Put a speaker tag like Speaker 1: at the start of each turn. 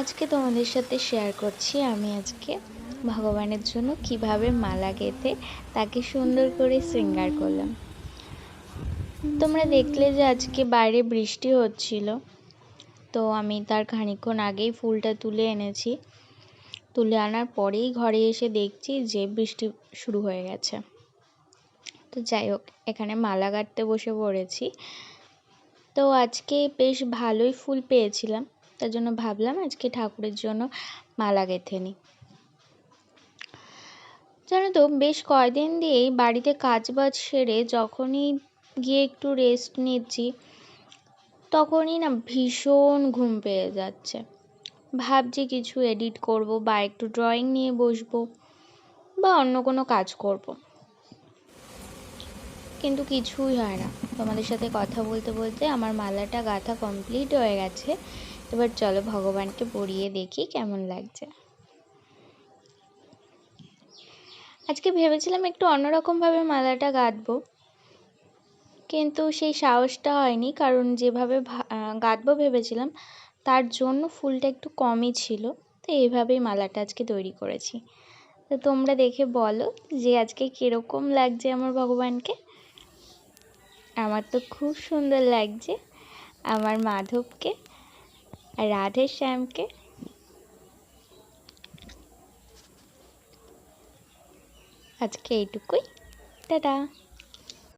Speaker 1: আজকে তোমাদের সাথে শেয়ার করছি আমি আজকে ভগবানের জন্য কিভাবে মালা গেঁথে তাকে সুন্দর করে শৃঙ্গার করলাম। তোমরা দেখলে যে আজকে বাইরে বৃষ্টি হচ্ছিল, তো আমি তার খানিকক্ষণ আগেই ফুলটা তুলে এনেছি। তুলে আনার পরেই ঘরে এসে দেখছি যে বৃষ্টি শুরু হয়ে গেছে। তো যাই হোক, এখানে মালা গাঁথতে বসে পড়েছি। তো আজকে বেশ ভালোই ফুল পেয়েছিলাম, তার জন্য ভাবলাম আজকে ঠাকুরের জন্য মালা গেঁথে নিই। জানো তো, বেশ কয়দিন দিয়েই বাড়িতে কাজবাজ সেরে যখনই গিয়ে একটু রেস্ট নিচ্ছি, তখনই না ভীষণ ঘুম পেয়ে যাচ্ছে। ভাবছি কিছু এডিট করব বা একটু ড্রয়িং নিয়ে বসবো বা অন্য কোনো কাজ করব, কিন্তু কিছুই হয় না। তোমাদের সাথে কথা বলতে বলতে আমার মালাটা গাঁথা কমপ্লিট হয়ে গেছে। এবার চলো ভগবানকে পরিয়ে দেখি কেমন লাগছে। আজকে ভেবেছিলাম একটু অন্যরকমভাবে মালাটা গাঁথবো, কিন্তু সেই সাহসটা হয়নি, কারণ যেভাবে গাঁথবো ভেবেছিলাম তার জন্য ফুলটা একটু কমই ছিল। তো এইভাবেই মালাটা আজকে তৈরি করেছি। তো তোমরা দেখে বলো যে আজকে কীরকম লাগছে আমার ভগবানকে। আমার তো খুব সুন্দর লাগছে আমার মাধবকে আর রাধে শ্যামকে। আজকে এইটুকুই, টাটা।